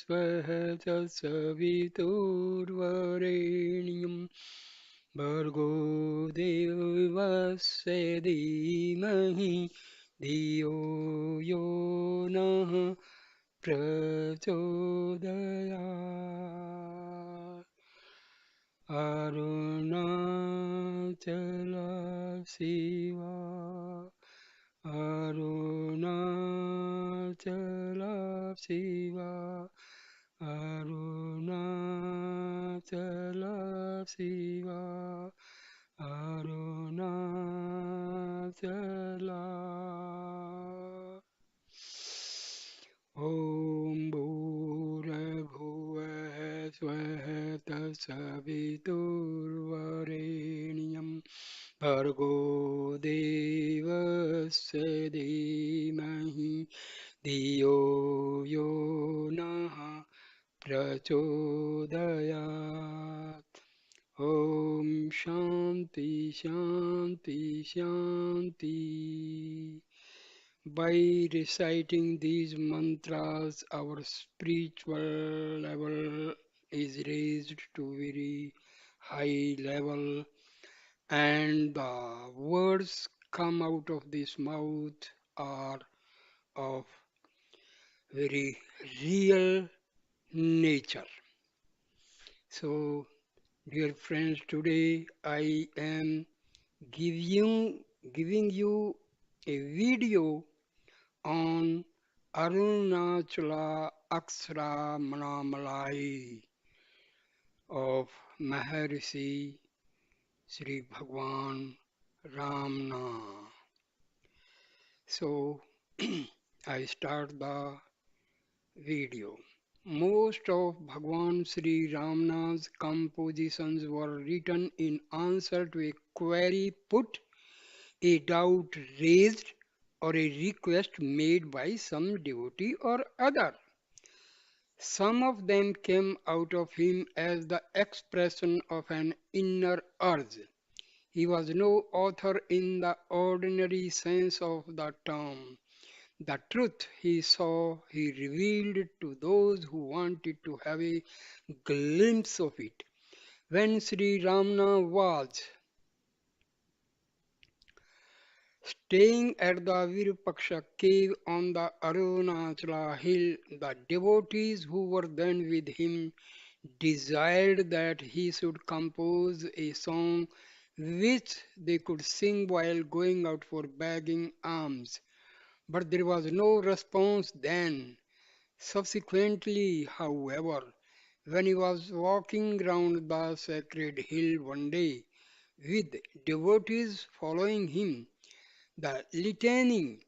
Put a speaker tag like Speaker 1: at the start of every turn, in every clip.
Speaker 1: स्वः तत्सवितुर्वरेण्यं भर्गो देवस्य धीमहि धियो यो नः प्रचोदयात्। अरुणाचल शिवा अरुणाचल शिवा अरुणाचल शिवा अरुणाचला ॐ भूर्भुवः स्वः तत्सवितुर्वरेण्यं भर्गो देवस्य धीमहि धियो यो नः प्रचोदयात्। ॐ शान्ति शान्ति शान्ति। By reciting these mantras, our spiritual level is raised to very high level, and the words come out of this mouth are of very real nature. So, dear friends, today I am giving you a video on Arunachala Akshara Manamalai of Maharishi Sri Bhagwan Ramna. So I start the video. Most of Bhagwan Sri Ramna's compositions were written in answer to a query put, a doubt raised, or a request made by some devotee or other. Some of them came out of him as the expression of an inner urge. He was no author in the ordinary sense of the term. The truth he saw, he revealed to those who wanted to have a glimpse of it. When Sri Ramana was staying at the Virupaksha cave on the Arunachala hill, the devotees who were then with him desired that he should compose a song which they could sing while going out for begging alms. But there was no response then. Subsequently, however, when he was walking round the sacred hill one day with devotees following him, the litany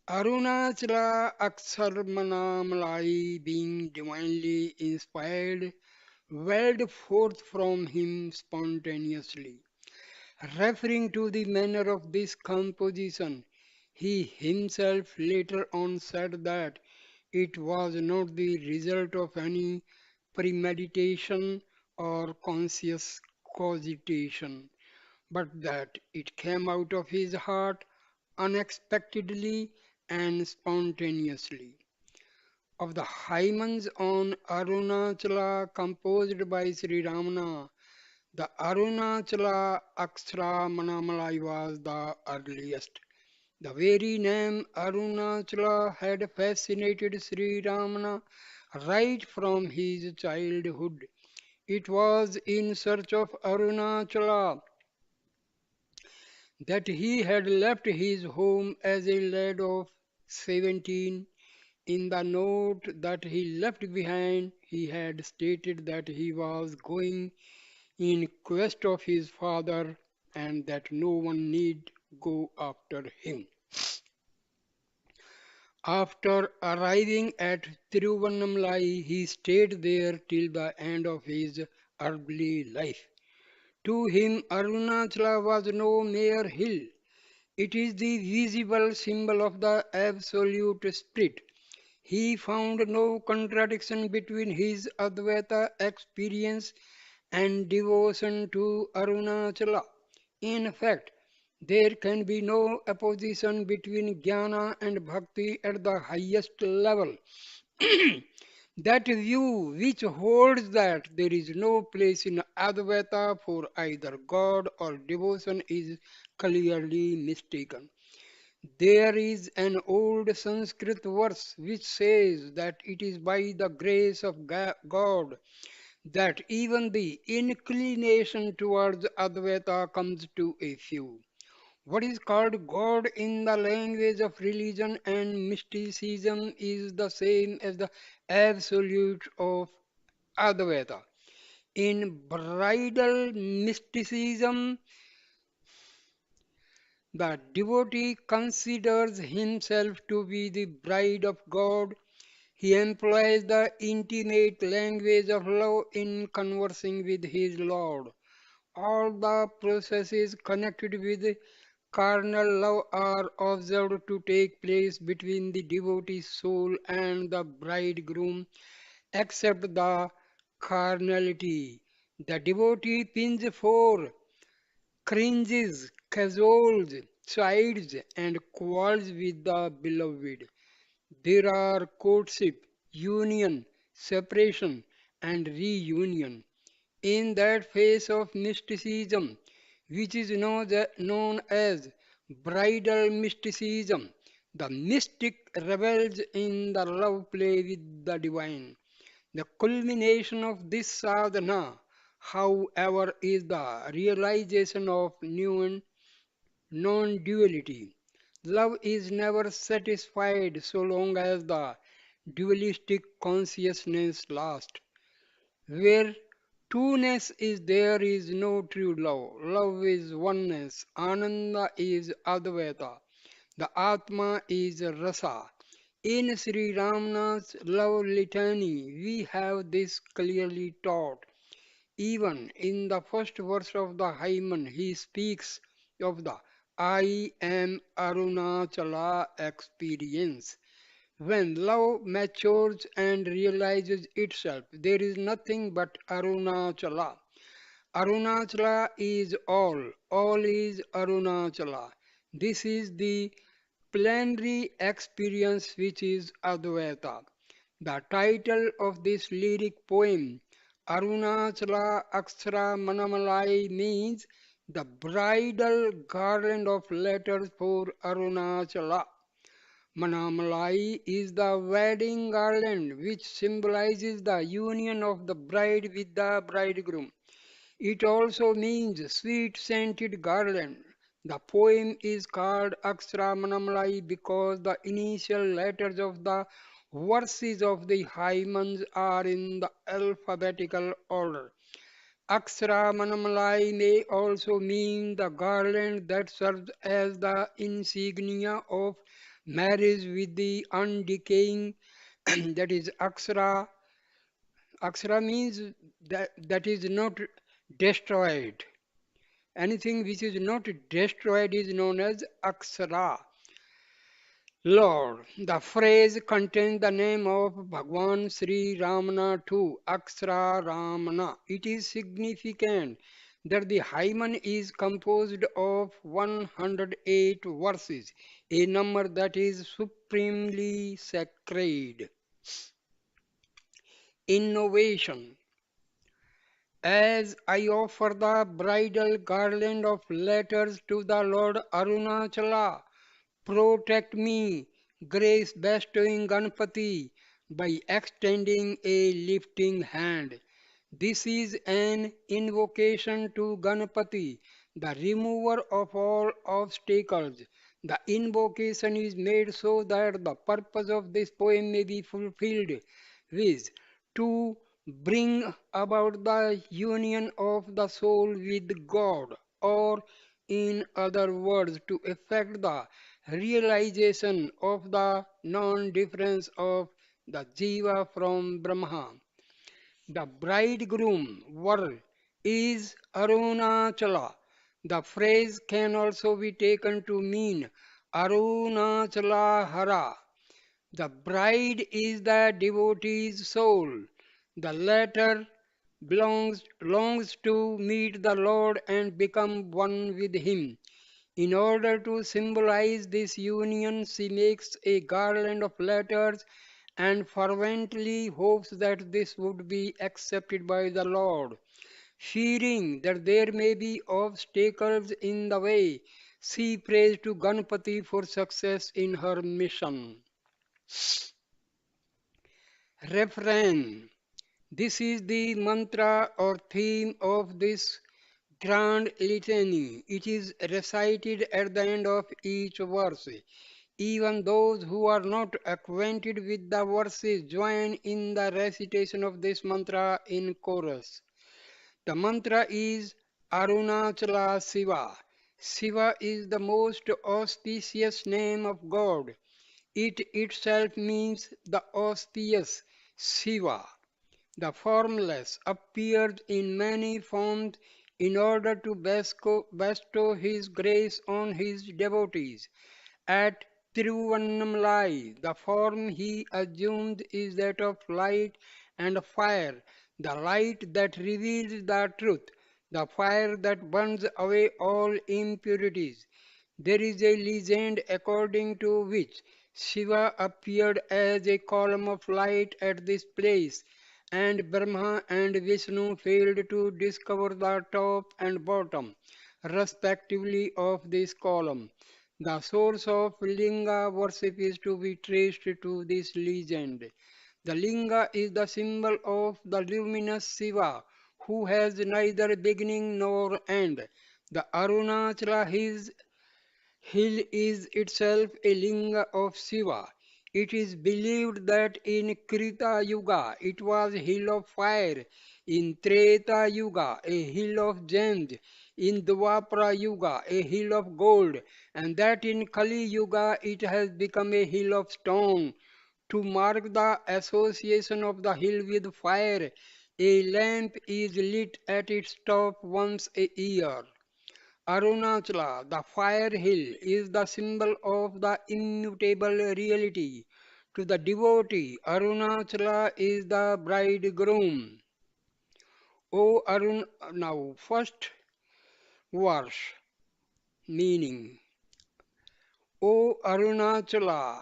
Speaker 1: Arunachala Aksarmanamalai, being divinely inspired, welled forth from him spontaneously. Referring to the manner of this composition, he himself later on said that it was not the result of any premeditation or conscious cogitation, but that it came out of his heart unexpectedly and spontaneously. Of the hymns on Arunachala composed by Sri Ramana, the Arunachala Akshara Manamalai was the earliest. The very name Arunachala had fascinated Sri Ramana right from his childhood. It was in search of Arunachala that he had left his home as a lad of 17. In the note that he left behind, he had stated that he was going in quest of his father and that no one need go after him. After arriving at Tiruvannamalai, he stayed there till the end of his earthly life. To him, Arunachala was no mere hill. It is the visible symbol of the Absolute Spirit. He found no contradiction between his Advaita experience and devotion to Arunachala. In fact, there can be no opposition between jnana and bhakti at the highest level. That view which holds that there is no place in Advaita for either God or devotion is clearly mistaken. There is an old Sanskrit verse which says that it is by the grace of God that even the inclination towards Advaita comes to a few. What is called God in the language of religion and mysticism is the same as the absolute of Advaita. In bridal mysticism, the devotee considers himself to be the bride of God. He employs the intimate language of love in conversing with his Lord. All the processes connected with carnal love are observed to take place between the devotee's soul and the bridegroom, except the carnality. The devotee pins for cringes, cajoles, chides, and quarrels with the beloved. There are courtship, union, separation, and reunion. In that phase of mysticism, which is known as bridal mysticism, the mystic revels in the love play with the divine. The culmination of this sadhana, however, is the realization of new non-duality. Love is never satisfied so long as the dualistic consciousness lasts. Where two-ness is, there is no true love. Love is oneness. Ananda is Advaita. The Atma is Rasa. In Sri Ramna's love litany, we have this clearly taught. Even in the first verse of the hymn, he speaks of the I am Arunachala experience. When love matures and realizes itself, there is nothing but Arunachala. Arunachala is all is Arunachala. This is the plenary experience which is Advaita. The title of this lyric poem, Arunachala Akshara Manamalai, means the bridal garland of letters for Arunachala. Manamalai is the wedding garland which symbolizes the union of the bride with the bridegroom. It also means sweet scented garland. The poem is called Akshara Manamalai because the initial letters of the verses of the hymns are in the alphabetical order. Akshara Manamalai may also mean the garland that serves as the insignia of marriage with the undecaying, that is Akshara. Akshara means that is not destroyed. Anything which is not destroyed is known as Akshara. Lord, the phrase contains the name of Bhagwan Sri Ramana too, Akshara Ramana. It is significant that the hymn is composed of 108 verses, a number that is supremely sacred. Innovation. As I offer the bridal garland of letters to the Lord Arunachala, protect me, grace bestowing Ganpati, by extending a lifting hand. This is an invocation to Ganpati, the remover of all obstacles. The invocation is made so that the purpose of this poem may be fulfilled, viz., to bring about the union of the soul with God, or in other words, to effect the realization of the non difference of the Jiva from Brahma. The bridegroom word is Arunachala. The phrase can also be taken to mean Arunachala Hara. The bride is the devotee's soul. The latter longs to meet the Lord and become one with Him. In order to symbolize this union, she makes a garland of letters and fervently hopes that this would be accepted by the Lord. Fearing that there may be obstacles in the way, she prays to Ganpati for success in her mission. Refrain. This is the mantra or theme of this grand litany. It is recited at the end of each verse. Even those who are not acquainted with the verses join in the recitation of this mantra in chorus. The mantra is Arunachala Shiva. Shiva is the most auspicious name of God. It itself means the auspicious Shiva. The formless appeared in many forms in order to bestow his grace on his devotees. At Tiruvannamalai, the form he assumed is that of light and fire, the light that reveals the truth, the fire that burns away all impurities. There is a legend according to which Shiva appeared as a column of light at this place, and Brahma and Vishnu failed to discover the top and bottom, respectively, of this column. The source of Linga worship is to be traced to this legend. The Linga is the symbol of the luminous Shiva, who has neither beginning nor end. The Arunachala hill is itself a linga of Shiva. It is believed that in Krita Yuga it was hill of fire, in Treta Yuga a hill of gems, in Dwapara Yuga a hill of gold, and that in Kali Yuga it has become a hill of stone. To mark the association of the hill with fire, a lamp is lit at its top once a year. Arunachala, the fire hill, is the symbol of the immutable reality. To the devotee, Arunachala is the bridegroom. O Arun, now first verse meaning. O Arunachala,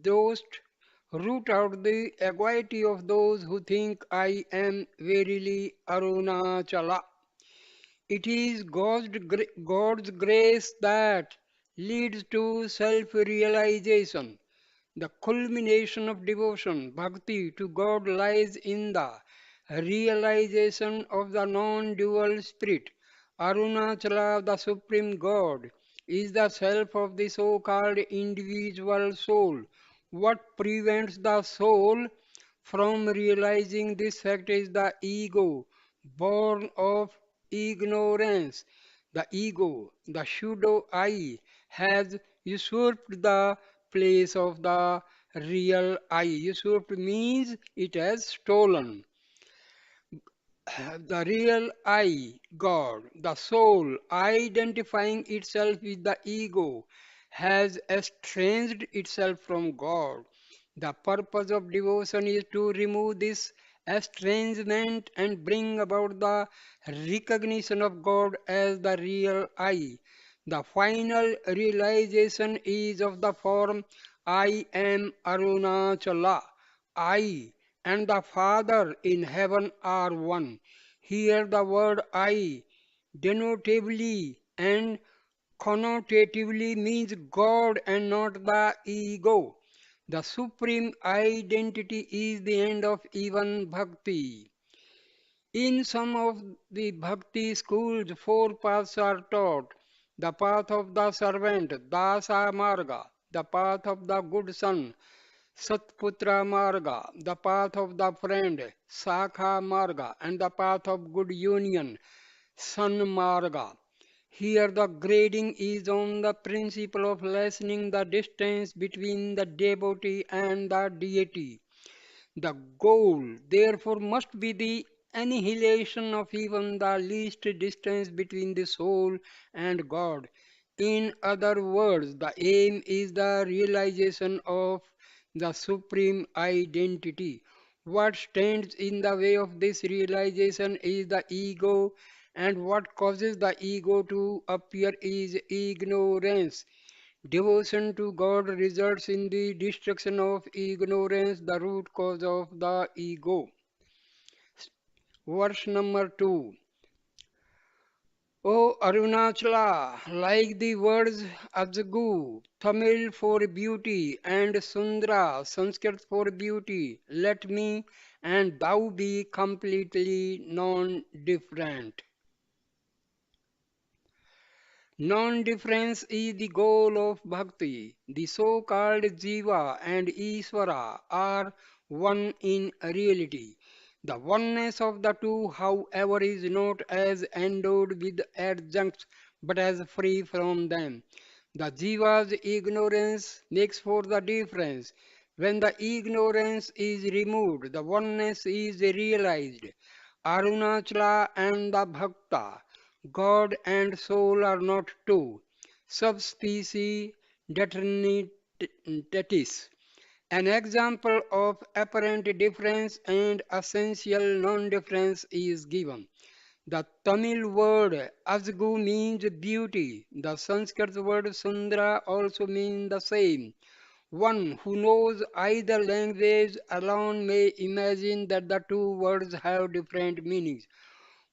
Speaker 1: dost root out the anxiety of those who think I am verily Arunachala. It is God's grace that leads to self realization. The culmination of devotion, bhakti to God lies in the realization of the non dual spirit. Arunachala, the Supreme God, is the self of the so called individual soul. What prevents the soul from realizing this fact is the ego, born of ignorance. The ego, the pseudo I, has usurped the place of the real I. Usurped means it has stolen. The real I, God, the soul, identifying itself with the ego, has estranged itself from God. The purpose of devotion is to remove this estrangement and bring about the recognition of God as the real I. The final realization is of the form I am Arunachala. I and the Father in heaven are one. Here the word I denotatively and connotatively means God and not the ego. The supreme identity is the end of even bhakti. In some of the bhakti schools, four paths are taught: the path of the servant, Dasa Marga, the path of the good son, Satputra Marga, the path of the friend, Sakha Marga, and the path of good union, San Marga. Here the grading is on the principle of lessening the distance between the devotee and the deity. The goal, therefore, must be the annihilation of even the least distance between the soul and God. In other words, the aim is the realization of the supreme identity. What stands in the way of this realization is the ego, and what causes the ego to appear is ignorance. Devotion to God results in the destruction of ignorance, the root cause of the ego. Verse number 2. O Arunachala, like the words Ajgu, Tamil for beauty, and Sundra, Sanskrit for beauty, let me and thou be completely non different. Non-difference is the goal of bhakti. The so-called Jiva and Iswara are one in reality. The oneness of the two, however, is not as endowed with adjuncts but as free from them. The Jiva's ignorance makes for the difference. When the ignorance is removed, the oneness is realized. Arunachala and the Bhakta, God and soul are not two subspecies determinatis. An example of apparent difference and essential non-difference is given. The Tamil word Asgu means beauty. The Sanskrit word Sundara also means the same. One who knows either language alone may imagine that the two words have different meanings.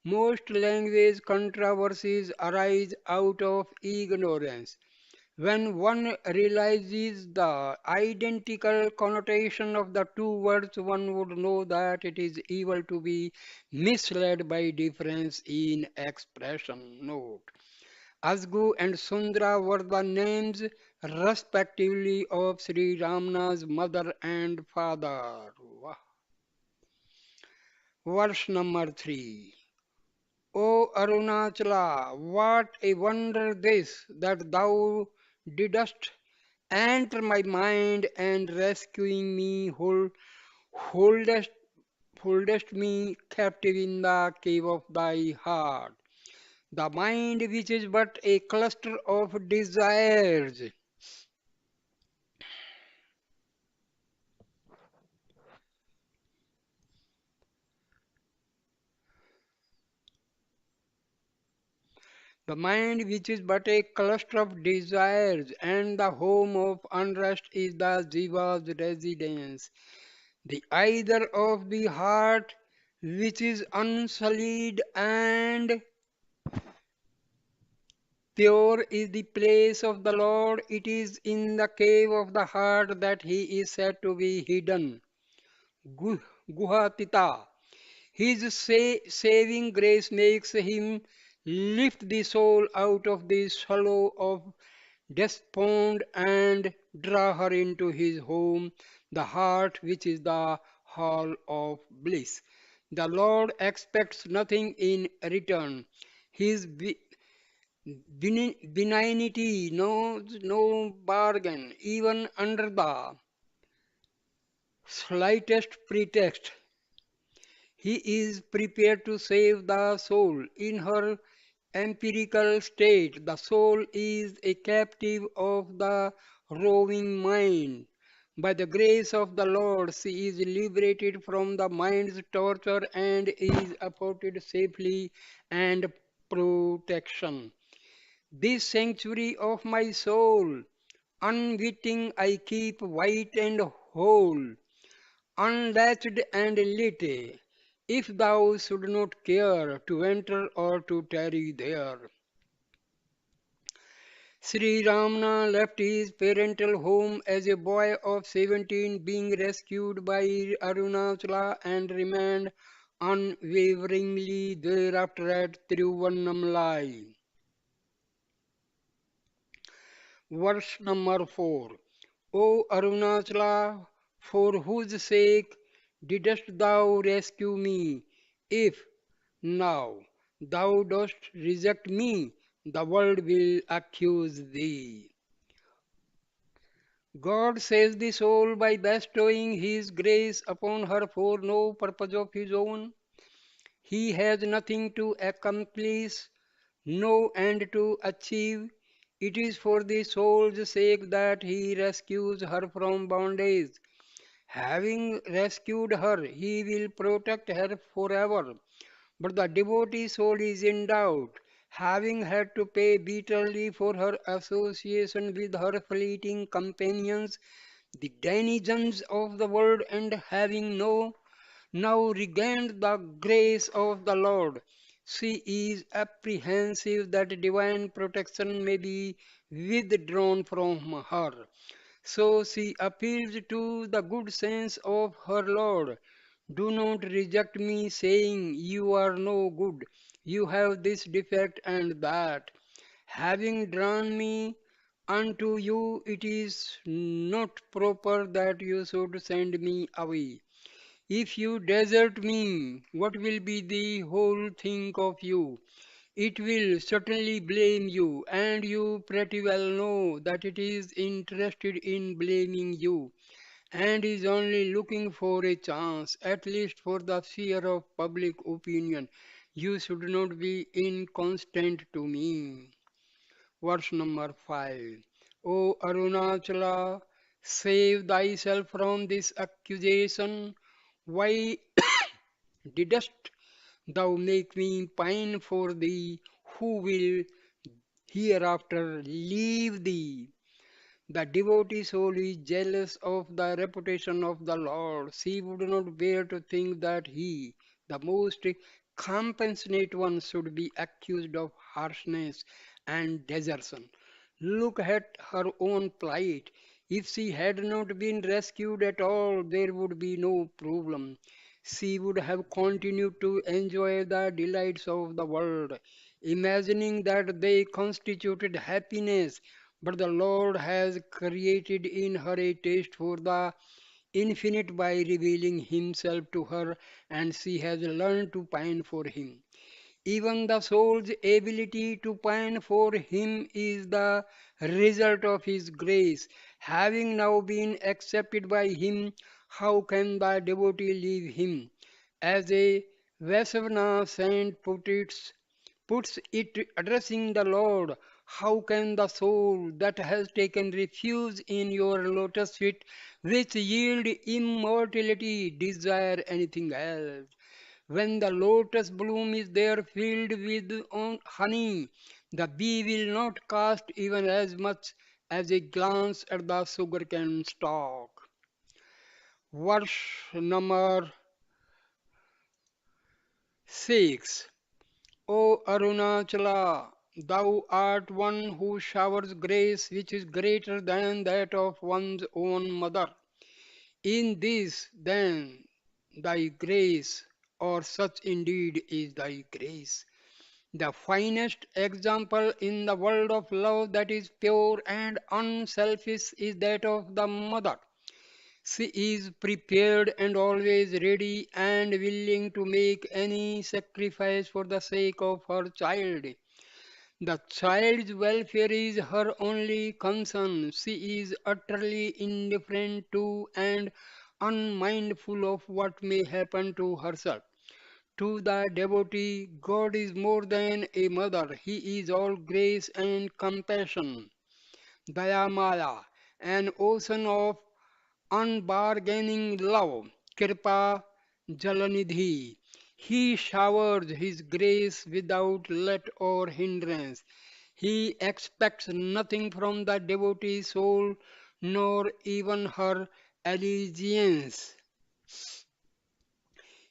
Speaker 1: Most language controversies arise out of ignorance. When one realizes the identical connotation of the two words, one would know that it is evil to be misled by difference in expression. Note. Asgu and Sundra were the names respectively of Sri Ramna's mother and father. Verse number 3. O Arunachala, what a wonder this, that thou didst enter my mind and rescuing me, holdest, holdest me captive in the cave of thy heart. The mind, which is but a cluster of desires, the mind, which is but a cluster of desires, and the home of unrest, is the Jiva's residence. The either of the heart, which is unsullied and pure, is the place of the Lord. It is in the cave of the heart that he is said to be hidden. Guhatita. His saving grace makes him lift the soul out of the slough of despond and draw her into his home, the heart which is the hall of bliss. The Lord expects nothing in return. His benignity knows no bargain, even under the slightest pretext. He is prepared to save the soul. In her empirical state, the soul is a captive of the roving mind. By the grace of the Lord, she is liberated from the mind's torture and is afforded safely and protection. This sanctuary of my soul, unwitting I keep white and whole, unlatched and lit, if thou should not care to enter or to tarry there. Sri Ramana left his parental home as a boy of 17, being rescued by Arunachala and remained unwaveringly thereafter at Tiruvannamalai. Verse number 4. O Arunachala, for whose sake didst thou rescue me? If now thou dost reject me, the world will accuse thee. God saves the soul by bestowing His grace upon her for no purpose of His own. He has nothing to accomplish, no end to achieve. It is for the soul's sake that He rescues her from bondage. Having rescued her, He will protect her forever. But the devotee soul is in doubt. having had to pay bitterly for her association with her fleeting companions, the denizens of the world, and having now regained the grace of the Lord, she is apprehensive that divine protection may be withdrawn from her. So she appeals to the good sense of her Lord. Do not reject me, saying, "You are no good, you have this defect and that." Having drawn me unto you, it is not proper that you should send me away. If you desert me, what will be the whole think of you? It will certainly blame you, and you pretty well know that it is interested in blaming you, and is only looking for a chance, at least for the fear of public opinion. You should not be inconstant to me. Verse number 5. O Arunachala, save thyself from this accusation. Why didst thou make me pine for thee, who will hereafter leave thee? The devotee soul is jealous of the reputation of the Lord. She would not bear to think that he, the most compassionate one, should be accused of harshness and desertion. Look at her own plight. If she had not been rescued at all, there would be no problem. She would have continued to enjoy the delights of the world, imagining that they constituted happiness, but the Lord has created in her a taste for the infinite by revealing Himself to her, and she has learned to pine for Him. Even the soul's ability to pine for Him is the result of His grace. Having now been accepted by Him, how can the devotee leave Him? As a Vasavana saint puts it, addressing the Lord, how can the soul that has taken refuge in your lotus feet, which yield immortality, desire anything else? When the lotus bloom is there filled with honey, the bee will not cast even as much as a glance at the sugarcane stalk. Verse number 6. O Arunachala, thou art one who showers grace which is greater than that of one's own mother. In this, then, thy grace, or such indeed is thy grace. The finest example in the world of love that is pure and unselfish is that of the mother. She is prepared and always ready and willing to make any sacrifice for the sake of her child. The child's welfare is her only concern. She is utterly indifferent to and unmindful of what may happen to herself. To the devotee, God is more than a mother. He is all grace and compassion. Dayamaya, an ocean of unbargaining love. Kripa Jalanidhi. He showers his grace without let or hindrance. He expects nothing from the devotee soul, nor even her allegiance.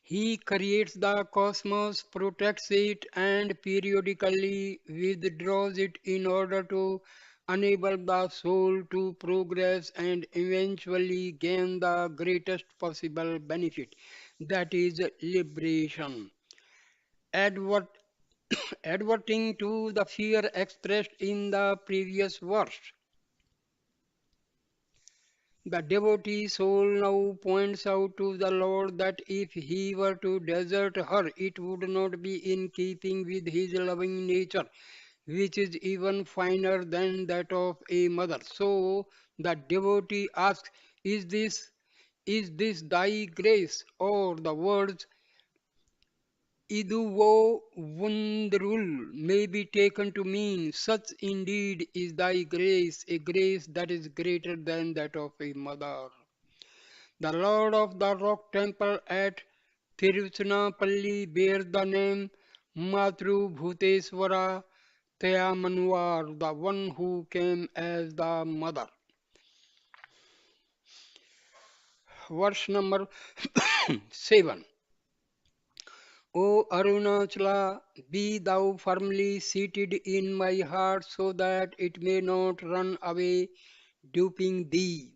Speaker 1: He creates the cosmos, protects it, and periodically withdraws it in order to enable the soul to progress and eventually gain the greatest possible benefit, that is, liberation. Advert, adverting to the fear expressed in the previous verse. The devotee soul now points out to the Lord that if he were to desert her, it would not be in keeping with his loving nature, which is even finer than that of a mother. So the devotee asks, is this thy grace? Or the words Iduvo Wundrul may be taken to mean, such indeed is thy grace, a grace that is greater than that of a mother. The Lord of the Rock Temple at Tiruchinappalli bears the name Matru Bhuteswara. Thea Manwar, the one who came as the mother. Verse number 7. O Arunachala, be thou firmly seated in my heart so that it may not run away, duping thee.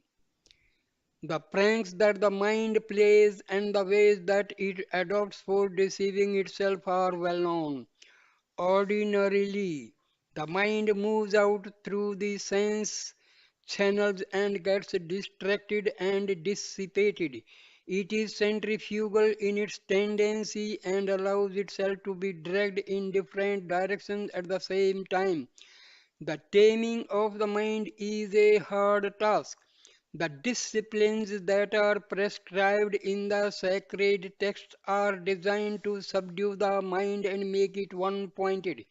Speaker 1: The pranks that the mind plays and the ways that it adopts for deceiving itself are well known. Ordinarily, the mind moves out through the sense channels and gets distracted and dissipated. It is centrifugal in its tendency and allows itself to be dragged in different directions at the same time. The taming of the mind is a hard task. The disciplines that are prescribed in the sacred texts are designed to subdue the mind and make it one pointed.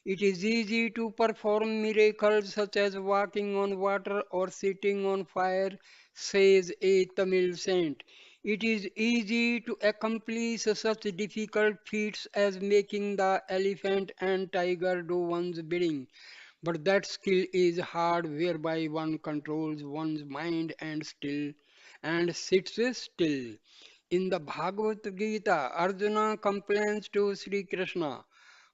Speaker 1: It is easy to perform miracles such as walking on water or sitting on fire, says a Tamil saint. It is easy to accomplish such difficult feats as making the elephant and tiger do one's bidding. But that skill is hard whereby one controls one's mind and sits still. In the Bhagavad Gita, Arjuna complains to Sri Krishna,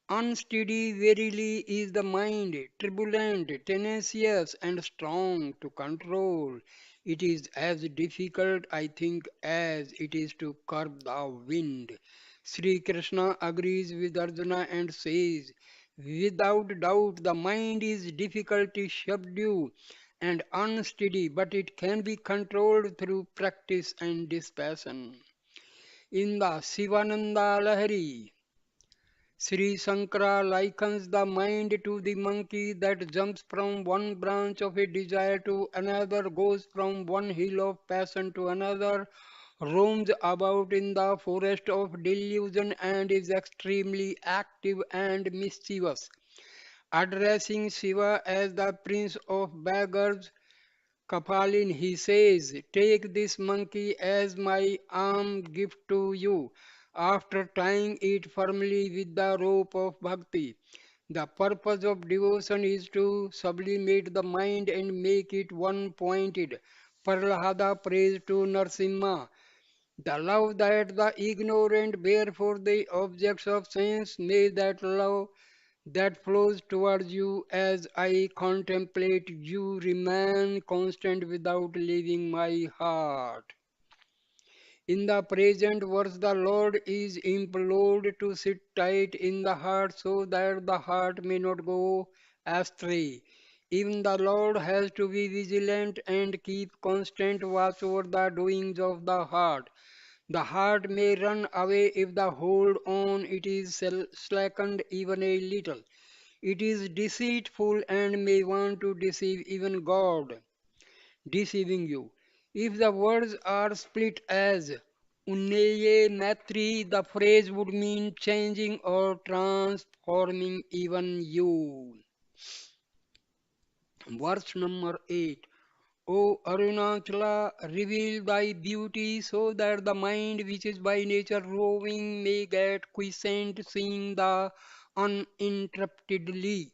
Speaker 1: unsteady verily is the mind, turbulent, tenacious, and strong to control. It is as difficult, I think, as it is to curb the wind. Sri Krishna agrees with Arjuna and says, without doubt, the mind is difficult to subdue and unsteady, but it can be controlled through practice and dispassion. In the Sivananda Lahari, Sri Sankara likens the mind to the monkey that jumps from one branch of a desire to another, goes from one hill of passion to another, roams about in the forest of delusion, and is extremely active and mischievous. Addressing Shiva as the prince of beggars, Kapalin, he says, take this monkey as my arm gift to you, after tying it firmly with the rope of bhakti. The purpose of devotion is to sublimate the mind and make it one pointed. Prahlada prays to Narsimha. The love that the ignorant bear for the objects of sense, may that love that flows towards you as I contemplate you remain constant without leaving my heart. In the present verse, the Lord is implored to sit tight in the heart so that the heart may not go astray. Even the Lord has to be vigilant and keep constant watch over the doings of the heart. The heart may run away if the hold on it is slackened even a little. It is deceitful and may want to deceive even God, deceiving you. If the words are split as Unneye Matri, the phrase would mean changing or transforming even you. Verse number 8. O Arunachala, reveal thy beauty so that the mind which is by nature roving may get quiescent, seeing the uninterruptedly.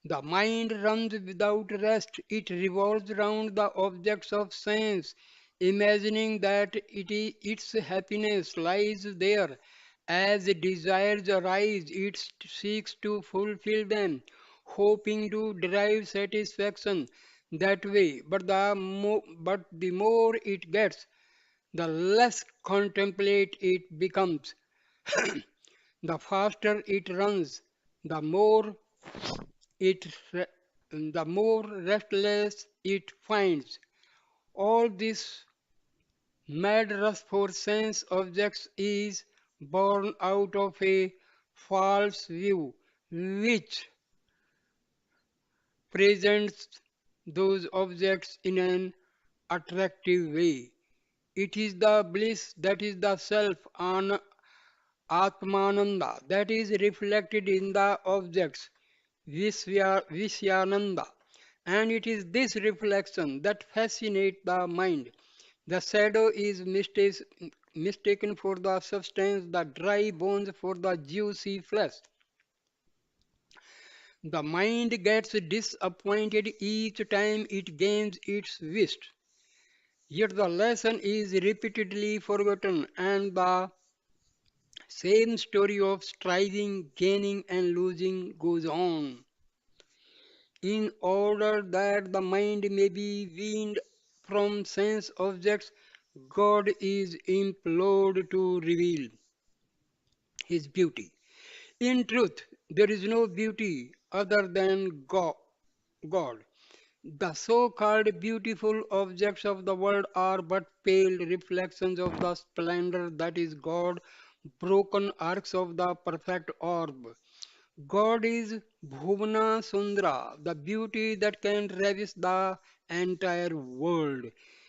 Speaker 1: The mind runs without rest. It revolves round the objects of sense, imagining that its happiness lies there. As desires arise, it seeks to fulfill them, hoping to derive satisfaction that way. But the more it gets, the less contemplate it becomes. The faster it runs, the more it re- the more restless it finds. All this mad rush for sense objects is born out of a false view which presents those objects in an attractive way. It is the bliss that is the self Atmananda that is reflected in the objects Vishyananda, and it is this reflection that fascinates the mind. The shadow is mistaken for the substance, the dry bones for the juicy flesh. The mind gets disappointed each time it gains its wish, yet the lesson is repeatedly forgotten, and the same story of striving, gaining, and losing goes on. In order that the mind may be weaned from sense objects, God is implored to reveal His beauty. In truth, there is no beauty other than God. The so called beautiful objects of the world are but pale reflections of the splendor that is God, broken arcs of the perfect orb. God is Bhuvana Sundara, the beauty that can ravish the entire world.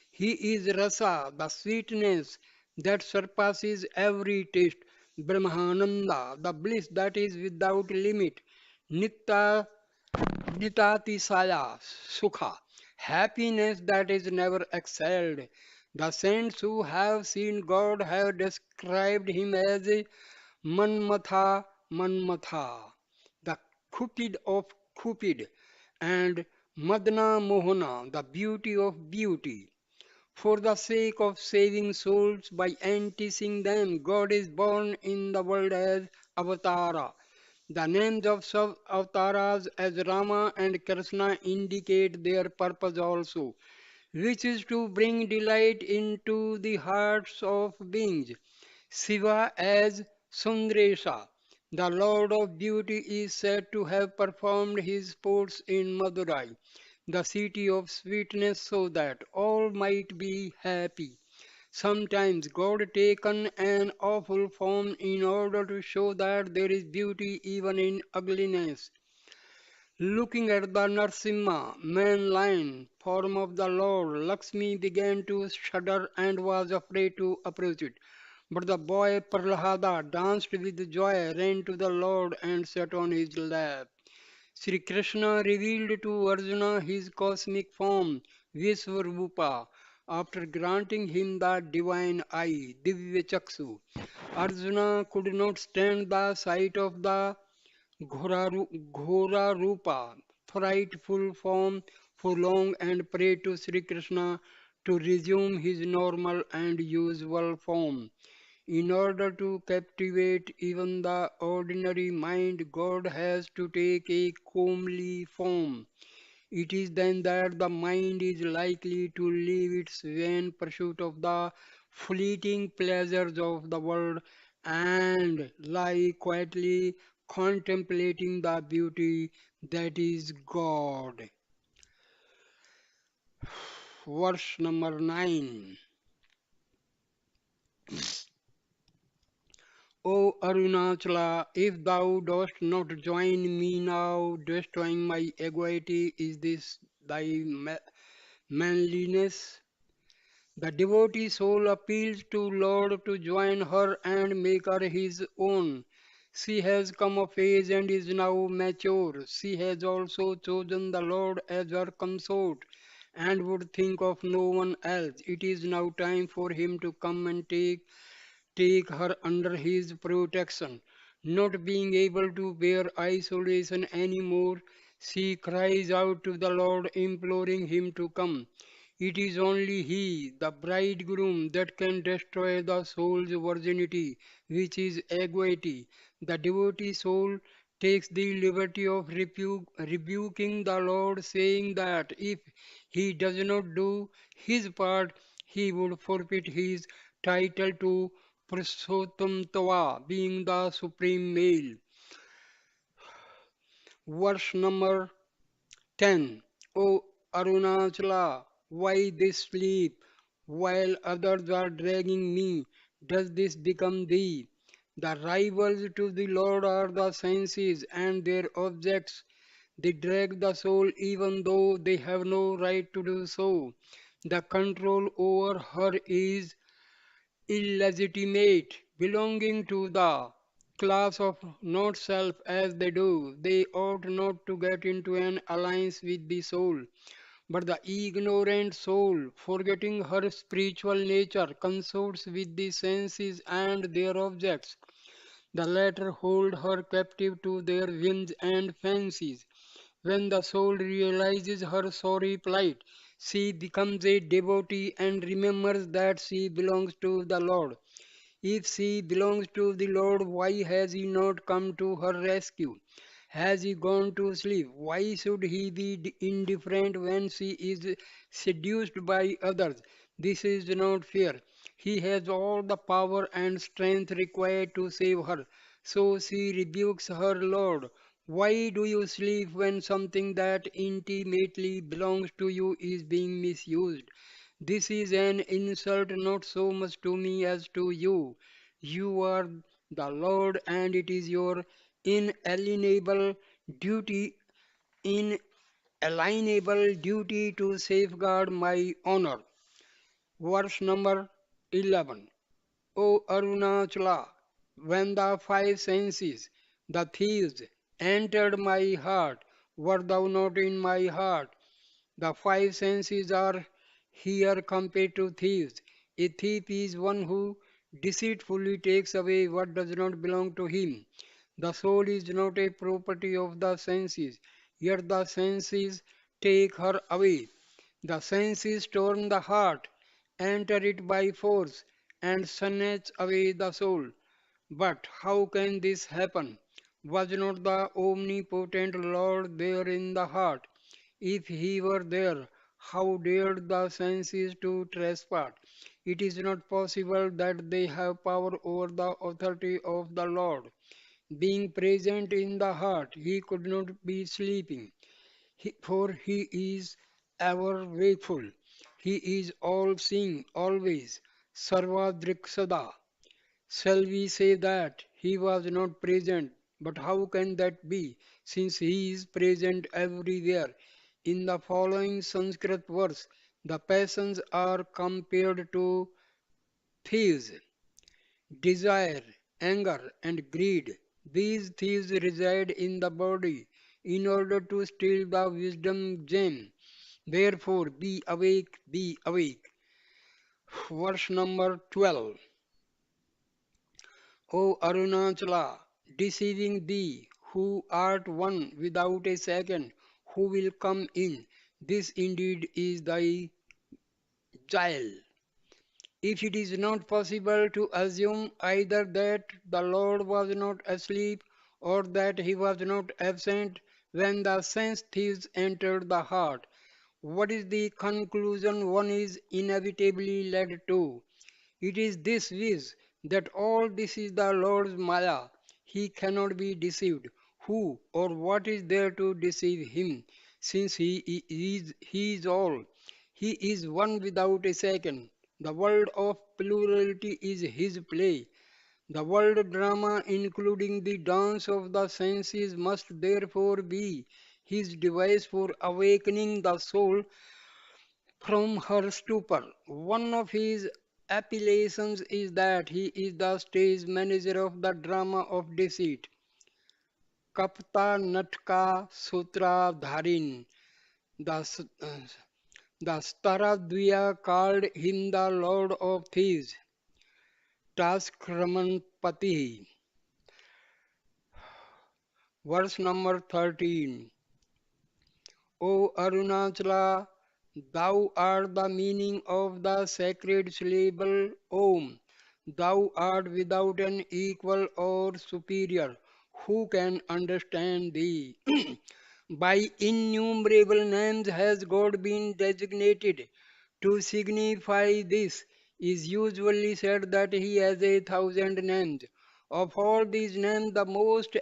Speaker 1: He is Rasa, the sweetness that surpasses every taste. Brahmananda, the bliss that is without limit. Nitya Nitatisaya Sukha, happiness that is never excelled. The saints who have seen God have described him as a Manmatha Manmatha, the Cupid of Cupid, and Madana Mohana, the beauty of beauty. For the sake of saving souls by enticing them, God is born in the world as Avatara. The names of avatars as Rama and Krishna indicate their purpose also, which is to bring delight into the hearts of beings. Shiva as Sundresha, the Lord of Beauty, is said to have performed his sports in Madurai, the city of sweetness, so that all might be happy. Sometimes God taken an awful form in order to show that there is beauty even in ugliness. Looking at the Narsimha, man lion form of the Lord, Lakshmi began to shudder and was afraid to approach it. But the boy Prahlada danced with joy, ran to the Lord and sat on his lap. Sri Krishna revealed to Arjuna his cosmic form, Visvarupa, after granting him the divine eye, Divya Chaksu. Arjuna could not stand the sight of the Ghora Rupa, frightful form, for long and prayed to Sri Krishna to resume his normal and usual form. In order to captivate even the ordinary mind, God has to take a comely form. It is then that the mind is likely to leave its vain pursuit of the fleeting pleasures of the world and lie quietly contemplating the beauty that is God. Verse number 9. O Arunachala, if thou dost not join me now, destroying my equity, is this thy manliness? The devotee soul appeals to Lord to join her and make her his own. She has come of age and is now mature. She has also chosen the Lord as her consort and would think of no one else. It is now time for him to come and take her under his protection. Not being able to bear isolation anymore, she cries out to the Lord, imploring him to come. It is only He, the bridegroom, that can destroy the soul's virginity, which is equity. The devotee soul takes the liberty of rebuking the Lord, saying that if he does not do his part, he would forfeit his title to Purushottam being the supreme male. Verse number 10. O Arunachala, why this sleep? While others are dragging me, does this become thee? The rivals to the Lord are the senses and their objects. They drag the soul even though they have no right to do so. The control over her is illegitimate, belonging to the class of not self as they do. They ought not to get into an alliance with the soul. But the ignorant soul, forgetting her spiritual nature, consorts with the senses and their objects. The latter hold her captive to their whims and fancies. When the soul realizes her sorry plight, she becomes a devotee and remembers that she belongs to the Lord. If she belongs to the Lord, why has he not come to her rescue? Has he gone to sleep? Why should he be indifferent when she is seduced by others? This is not fair. He has all the power and strength required to save her. So she rebukes her Lord. Why do you sleep when something that intimately belongs to you is being misused? This is an insult not so much to me as to you. You are the Lord, and it is your inalienable duty, inalienable duty to safeguard my honor. Verse number 11. O Arunachala, when the five senses, the thieves, entered my heart, were thou not in my heart? The five senses are here compared to thieves. A thief is one who deceitfully takes away what does not belong to him. The soul is not a property of the senses, yet the senses take her away. The senses storm the heart, enter it by force, and snatch away the soul. But how can this happen? Was not the omnipotent Lord there in the heart? If he were there, how dared the senses to trespass? It is not possible that they have power over the authority of the Lord. Being present in the heart, he could not be sleeping, for he is ever wakeful. He is all seeing, always. Sarvadriksada. Shall we say that he was not present? But how can that be, since he is present everywhere? In the following Sanskrit verse, the passions are compared to thieves, desire, anger, and greed. These thieves reside in the body in order to steal the wisdom gem. Therefore, be awake, be awake. Verse number 12. O Arunachala, deceiving thee, who art one without a second, who will come in? This indeed is thy guile. If it is not possible to assume either that the Lord was not asleep or that he was not absent when the sense thieves entered the heart, what is the conclusion one is inevitably led to? It is this wish that all this is the Lord's Maya. He cannot be deceived. Who or what is there to deceive him, since he is all? He is one without a second. The world of plurality is his play. The world drama, including the dance of the senses, must therefore be his device for awakening the soul from her stupor. One of his appellations is that he is the stage manager of the drama of deceit. Kapta Natka Sutra Dharin. The, the Staradvya called him the Lord of Thieves. Taskramanpati. Verse number 13. O Arunachala, thou art the meaning of the sacred syllable Om. Thou art without an equal or superior. Who can understand thee? By innumerable names has God been designated. To signify this is usually said that he has 1,000 names. Of all these names, the most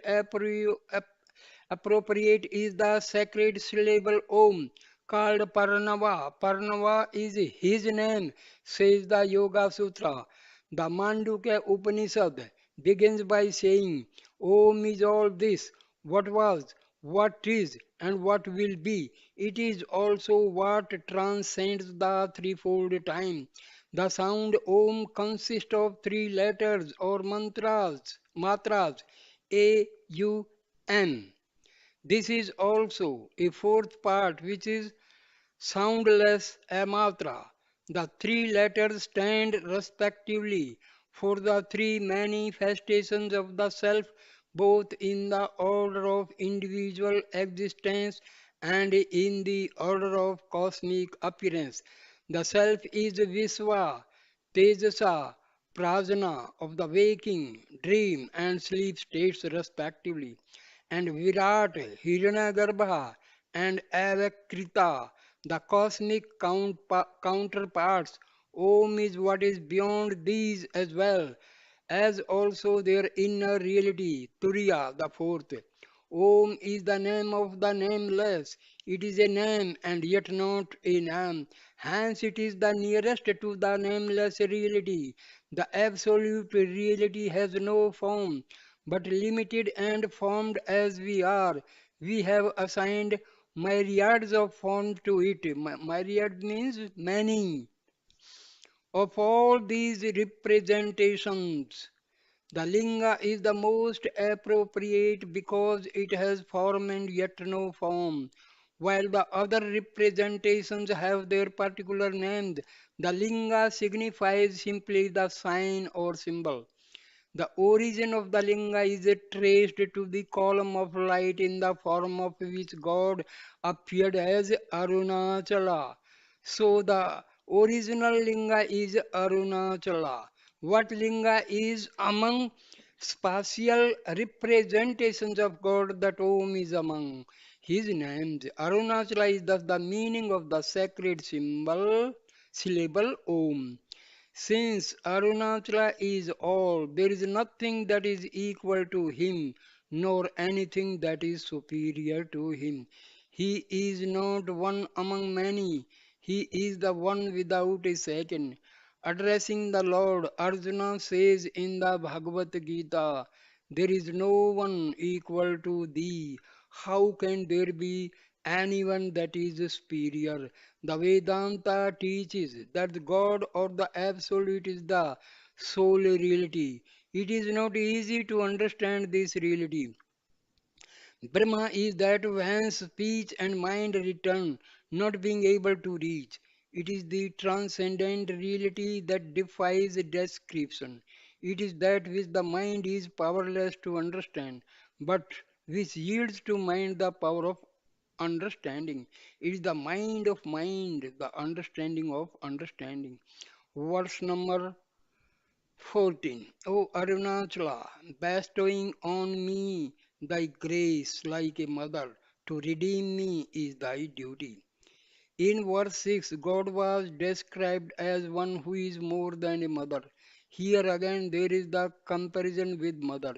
Speaker 1: appropriate is the sacred syllable Om, called Parnava. Parnava is his name, says the Yoga Sutra. The Mandukya Upanishad begins by saying, Om is all this, what was, what is, and what will be. It is also what transcends the threefold time. The sound Om consists of three letters or matras, A, U, M. This is also a fourth part which is soundless amatra. The three letters stand respectively for the three manifestations of the self, both in the order of individual existence and in the order of cosmic appearance. The self is Visva, Tejasa, Prajna of the waking, dream, and sleep states respectively, and Virat, Hiranyagarbha, and Avakrita, the cosmic counterparts. Om is what is beyond these as well as also their inner reality, Turiya, the fourth. Om is the name of the nameless. It is a name and yet not a name. Hence, it is the nearest to the nameless reality. The absolute reality has no form, but limited and formed as we are. We have assigned myriads of forms to it. Myriad means many. Of all these representations, the linga is the most appropriate because it has form and yet no form. While the other representations have their particular names, the linga signifies simply the sign or symbol. The origin of the linga is traced to the column of light in the form of which God appeared as Arunachala. So the original linga is Arunachala. What linga is among spatial representations of God that Om is among his names. Arunachala is thus the meaning of the sacred syllable Om. Since Arunachala is all, there is nothing that is equal to him, nor anything that is superior to him. He is not one among many, he is the one without a second. Addressing the Lord, Arjuna says in the Bhagavad Gita, there is no one equal to thee. How can there be anyone that is superior? The Vedanta teaches that God or the Absolute is the sole reality. It is not easy to understand this reality. Brahma is that whence speech and mind return, not being able to reach. It is the transcendent reality that defies description. It is that which the mind is powerless to understand, but which yields to mind the power of understanding. It is the mind of mind, the understanding of understanding. Verse number 14. O Arunachala, bestowing on me thy grace like a mother, to redeem me is thy duty. In verse 6, God was described as one who is more than a mother. Here again there is the comparison with mother.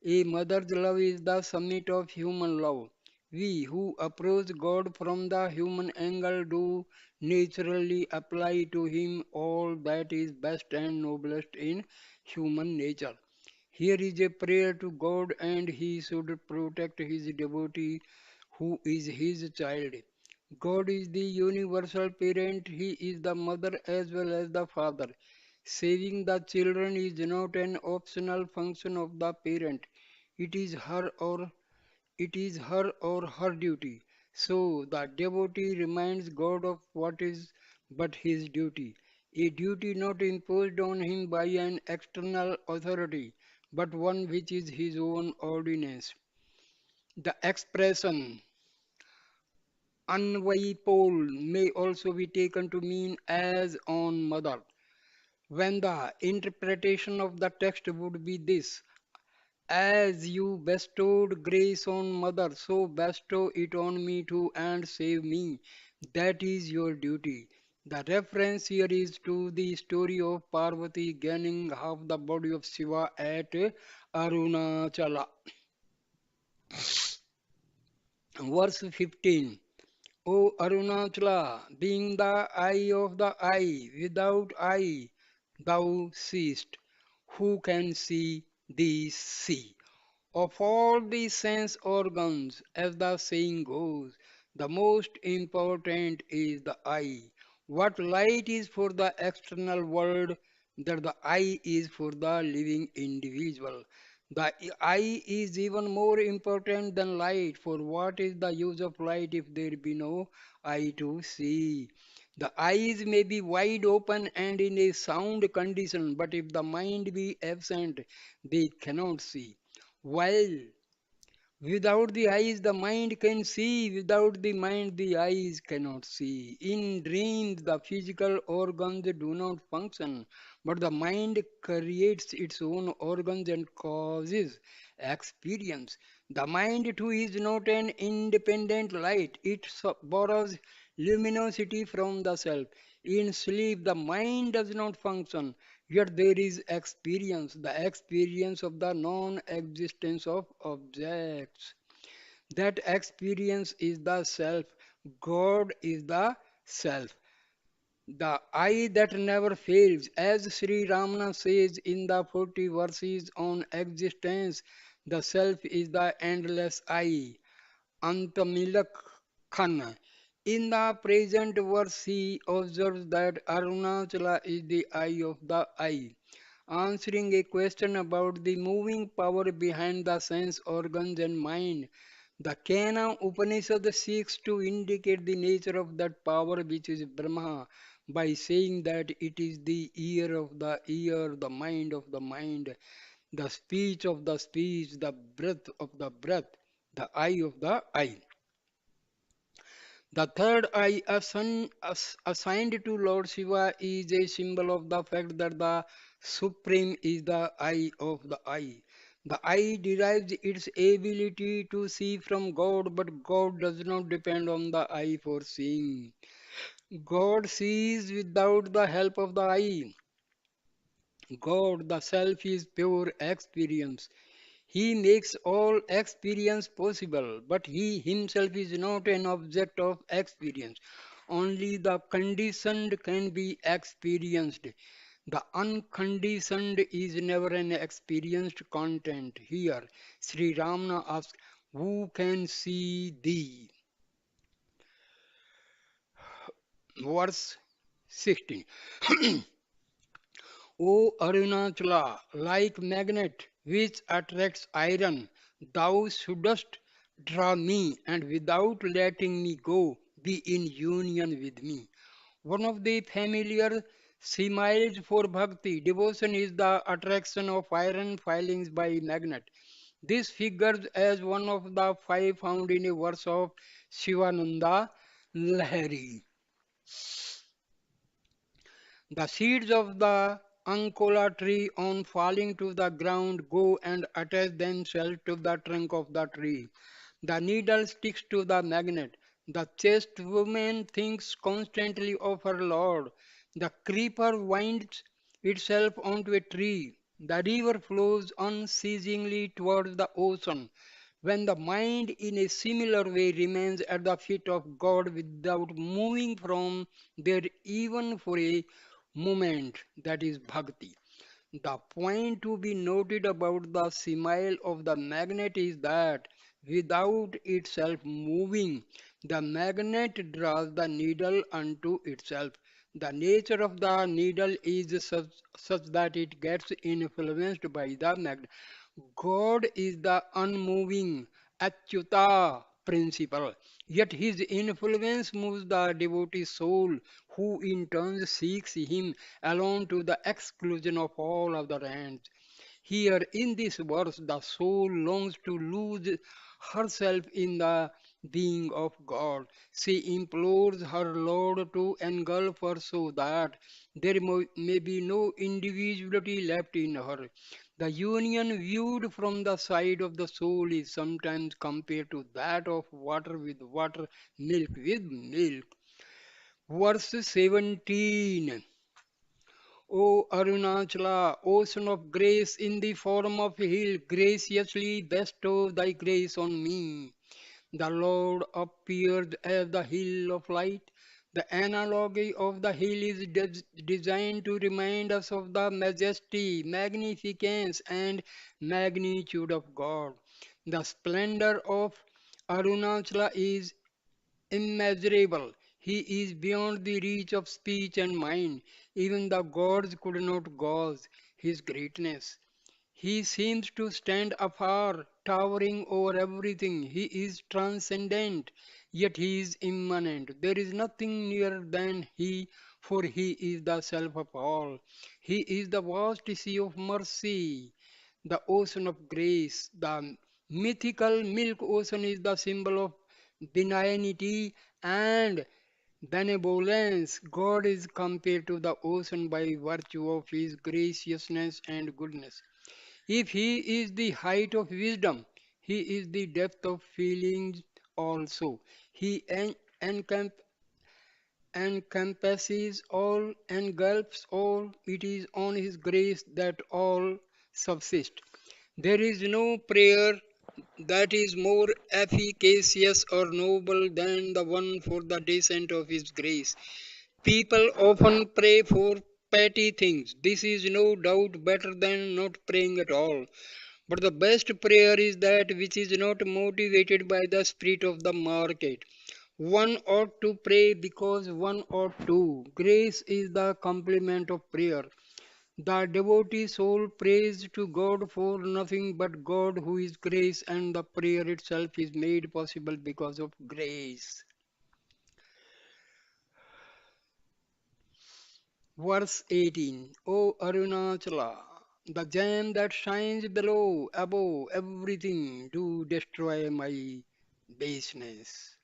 Speaker 1: A mother's love is the summit of human love. We who approach God from the human angle do naturally apply to Him all that is best and noblest in human nature. Here is a prayer to God, and He should protect His devotee who is His child. God is the universal parent, He is the mother as well as the father. Saving the children is not an optional function of the parent. It is her duty. So the devotee reminds God of what is but his duty, a duty not imposed on him by an external authority, but one which is his own ordinance. The expression unvaipole may also be taken to mean as on mother, when the interpretation of the text would be this: as you bestowed grace on mother, so bestow it on me too and save me. That is your duty. The reference here is to the story of Parvati gaining half the body of Shiva at Arunachala. Verse 15. O Arunachala, being the eye of the eye, without eye thou seest. Who can see thee see? Of all the sense organs, as the saying goes, the most important is the eye. What light is for the external world, that the eye is for the living individual. The eye is even more important than light, for what is the use of light if there be no eye to see? The eyes may be wide open and in a sound condition, but if the mind be absent, they cannot see. While without the eyes, the mind can see. Without the mind, the eyes cannot see. In dreams, the physical organs do not function, but the mind creates its own organs and causes experience. The mind, too, is not an independent light, it borrows luminosity from the self. In sleep, the mind does not function, yet there is experience, the experience of the non existence of objects. That experience is the self. God is the self. The I that never fails. As Sri Ramana says in the 40 verses on existence, the self is the endless I. Antamilak Khan. In the present verse, he observes that Arunachala is the eye of the eye, answering a question about the moving power behind the sense organs and mind. The Kena Upanishad seeks to indicate the nature of that power which is Brahma by saying that it is the ear of the ear, the mind of the mind, the speech of the speech, the breath of the breath, the eye of the eye. The third eye assigned to Lord Shiva is a symbol of the fact that the Supreme is the eye of the eye. The eye derives its ability to see from God, but God does not depend on the eye for seeing. God sees without the help of the eye. God, the self, is pure experience. He makes all experience possible, but he himself is not an object of experience. Only the conditioned can be experienced. The unconditioned is never an experienced content. Here, Sri Ramana asks, who can see thee? Verse 16. O Arunachala, like magnet which attracts iron, thou shouldst draw me and without letting me go, be in union with me. One of the familiar similes for bhakti devotion is the attraction of iron filings by magnet. This figures as one of the five found in a verse of Shivananda Lahiri. The seeds of the Ankola tree on falling to the ground go and attach themselves to the trunk of the tree. The needle sticks to the magnet. The chaste woman thinks constantly of her Lord. The creeper winds itself onto a tree. The river flows unceasingly towards the ocean. When the mind in a similar way remains at the feet of God without moving from there even for a moment, that is bhakti. The point to be noted about the simile of the magnet is that without itself moving, the magnet draws the needle unto itself. The nature of the needle is such that it gets influenced by the magnet. God is the unmoving Achyuta principle, yet his influence moves the devotee's soul, who in turn seeks him alone to the exclusion of all other ends. Here in this verse, the soul longs to lose herself in the being of God. She implores her Lord to engulf her so that there may be no individuality left in her. The union viewed from the side of the soul is sometimes compared to that of water with water, milk with milk. Verse 17. O Arunachala, ocean of grace in the form of a hill, graciously bestow thy grace on me. The Lord appeared as the hill of light. The analogy of the hill is designed to remind us of the majesty, magnificence, and magnitude of God. The splendor of Arunachala is immeasurable. He is beyond the reach of speech and mind. Even the gods could not gauge his greatness. He seems to stand afar, towering over everything. He is transcendent, yet he is immanent. There is nothing nearer than he, for he is the self of all. He is the vast sea of mercy, the ocean of grace. The mythical milk ocean is the symbol of benignity and benevolence. God is compared to the ocean by virtue of his graciousness and goodness. If he is the height of wisdom, he is the depth of feelings also. He encamp, encompasses all, engulfs all. It is on his grace that all subsist. There is no prayer that is more efficacious or noble than the one for the descent of his grace. People often pray for petty things. This is no doubt better than not praying at all. But the best prayer is that which is not motivated by the spirit of the market. One ought to pray because one ought to. Grace is the complement of prayer. The devotee soul prays to God for nothing but God who is grace, and the prayer itself is made possible because of grace. Verse 18. O Arunachala, the gem that shines below, above everything, do destroy my baseness.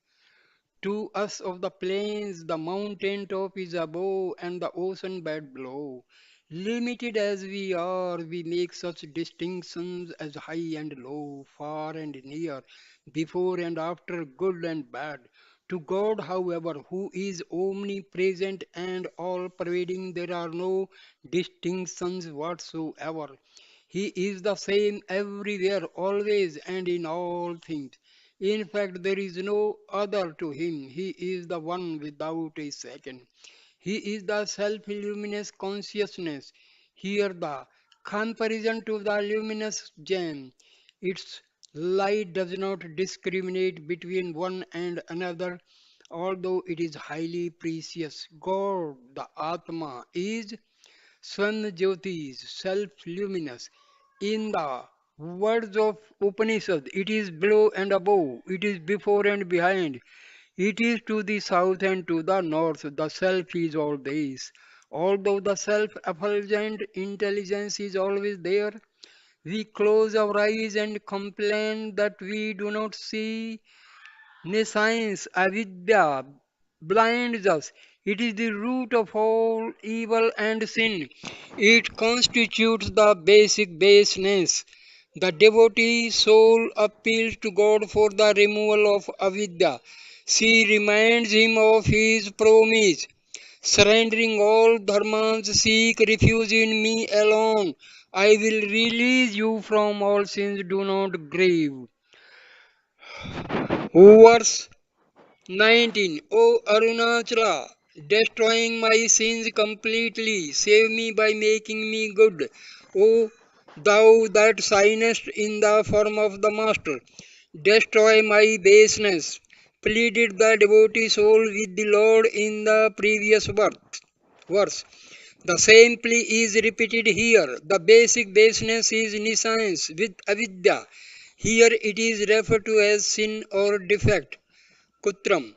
Speaker 1: To us of the plains, the mountain top is above and the ocean bed below. Limited as we are, we make such distinctions as high and low, far and near, before and after, good and bad. To God, however, who is omnipresent and all pervading, there are no distinctions whatsoever. He is the same everywhere, always, and in all things. In fact, there is no other to him. He is the one without a second. He is the self-luminous consciousness. Here the comparison to the luminous gem. Its light does not discriminate between one and another, although it is highly precious. God, the Atma, is Swanjyoti, self-luminous. In the words of Upanishad, it is below and above, it is before and behind, it is to the south and to the north. The self is all this. Although the self-effulgent intelligence is always there, we close our eyes and complain that we do not see. Nescience, avidya, blinds us. It is the root of all evil and sin. It constitutes the basic baseness. The devotee soul appeals to God for the removal of avidya. She reminds him of his promise. Surrendering all dharmas, seek refuge in me alone. I will release you from all sins. Do not grieve. Verse 19. O Arunachala, destroying my sins completely, save me by making me good. O thou that signest in the form of the Master, destroy my baseness, pleaded the devotee soul with the Lord in the previous verse. The same plea is repeated here. The basic baseness is nescience with avidya. Here it is referred to as sin or defect. Kutram.